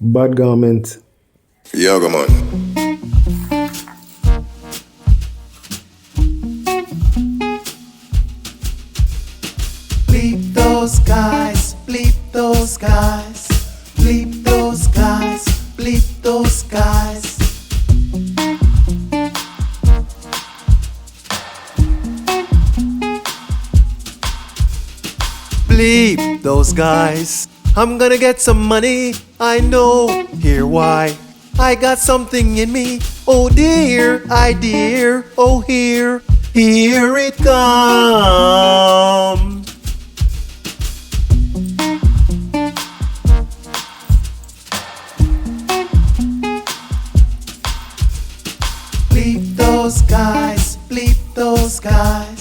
Bad garment. Yeah, come on. Bleep those guys, bleep those guys, bleep those guys, bleep those guys. Bleep those guys. I'm gonna get some money, I know, hear why. I got something in me, oh dear, I dear, oh here it comes. Bleep those guys, bleep those guys.